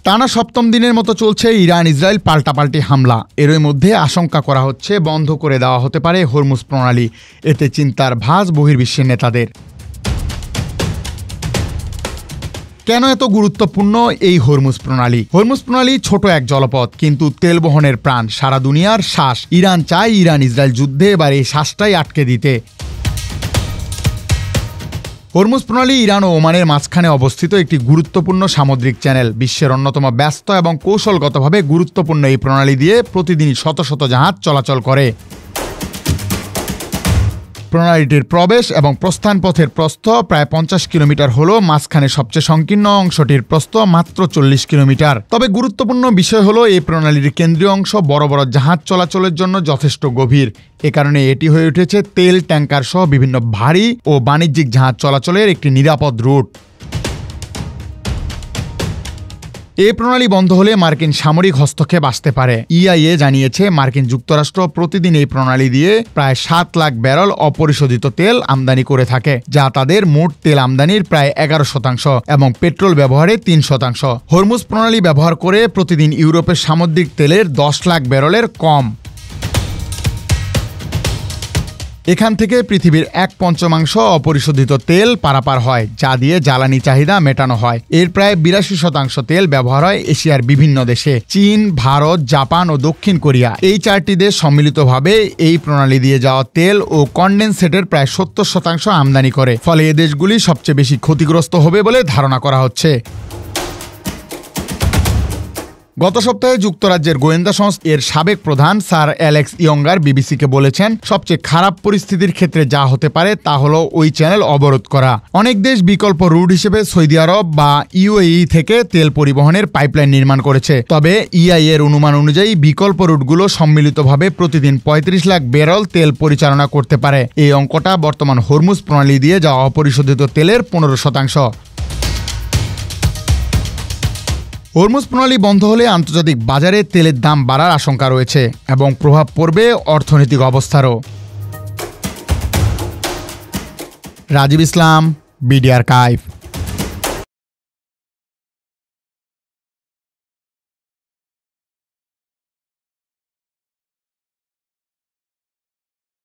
টানা সপ্তম দিনের মতো চলছে ইরান ইসরায়েল পাল্টাপাল্টি হামলা। এরই মধ্যে আশঙ্কা করা হচ্ছে বন্ধ করে দেওয়া হতে পারে হরমুজ প্রণালী। এতে চিন্তার ভাঁজ বহির্বিশ্বের নেতাদের। কেন এত গুরুত্বপূর্ণ এই হরমুজ প্রণালী? হরমুজ প্রণালী ছোট এক জলপথ, কিন্তু তেল বহনের প্রাণ, সারা দুনিয়ার শ্বাস। ইরান চায় ইরান ইসরায়েল যুদ্ধে এবার এই শ্বাসটাই আটকে দিতে। হরমুজ প্রণালী ইরান ও ওমানের মাঝখানে অবস্থিত একটি গুরুত্বপূর্ণ সামুদ্রিক চ্যানেল। বিশ্বের অন্যতম ব্যস্ত এবং কৌশলগতভাবে গুরুত্বপূর্ণ এই প্রণালী দিয়ে প্রতিদিনই শত শত জাহাজ চলাচল করে। প্রণালীটির প্রবেশ এবং প্রস্থান পথের প্রস্থ প্রায় 50 কিলোমিটার হলো, মাঝখানে সবচেয়ে সংকীর্ণ অংশটির প্রস্থ মাত্র 40 কিলোমিটার। তবে গুরুত্বপূর্ণ বিষয় হলো এই প্রণালীর কেন্দ্রীয় অংশ বড় বড় জাহাজ চলাচলের জন্য যথেষ্ট গভীর। এ কারণে এটি হয়ে উঠেছে তেল ট্যাঙ্কার সহ বিভিন্ন ভারী ও বাণিজ্যিক জাহাজ চলাচলের একটি নিরাপদ রুট। এই প্রণালী বন্ধ হলে মার্কিন সামরিক হস্তক্ষেপ আসতে পারে। ইআইএ জানিয়েছে মার্কিন যুক্তরাষ্ট্র প্রতিদিন এই প্রণালী দিয়ে প্রায় 7 লাখ ব্যারেল অপরিশোধিত তেল আমদানি করে থাকে, যা তাদের মোট তেল আমদানির প্রায় 11% এবং পেট্রোল ব্যবহারে 3%। হরমুজ প্রণালী ব্যবহার করে প্রতিদিন ইউরোপের সামুদ্রিক তেলের 10 লাখ ব্যারেলের কম। এখান থেকে পৃথিবীর 1/5 অপরিশোধিত তেল পারাপার হয়, যা দিয়ে জ্বালানি চাহিদা মেটানো হয়। এর প্রায় 82% তেল ব্যবহার হয় এশিয়ার বিভিন্ন দেশে। চীন, ভারত, জাপান ও দক্ষিণ কোরিয়া, এই 4টি দেশ সম্মিলিতভাবে এই প্রণালী দিয়ে যাওয়া তেল ও কনডেনসেটের প্রায় 70% আমদানি করে। ফলে এ দেশগুলি সবচেয়ে বেশি ক্ষতিগ্রস্ত হবে বলে ধারণা করা হচ্ছে। গত সপ্তাহে যুক্তরাজ্যের গোয়েন্দা সংস্থা এর সাবেক প্রধান স্যার অ্যালেক্স ইয়ঙ্গার বিবিসিকে বলেছেন, সবচেয়ে খারাপ পরিস্থিতির ক্ষেত্রে যা হতে পারে তা হলো ওই চ্যানেল অবরোধ করা। অনেক দেশ বিকল্প রুট হিসেবে সৌদি আরব বা ইউএই থেকে তেল পরিবহনের পাইপলাইন নির্মাণ করেছে। তবে ইআইএ এর অনুমান অনুযায়ী বিকল্প রুটগুলো সম্মিলিতভাবে প্রতিদিন 35 লাখ ব্যারেল তেল পরিচালনা করতে পারে। এই অঙ্কটা বর্তমান হরমুজ প্রণালী দিয়ে যাওয়া অপরিশোধিত তেলের 15%। হরমুজ প্রণালী বন্ধ হলে আন্তর্জাতিক বাজারে তেলের দাম বাড়ার আশঙ্কা রয়েছে এবং প্রভাব পড়বে অর্থনৈতিক অবস্থারও। রাজীব ইসলাম, বিডি আর্কাইভ।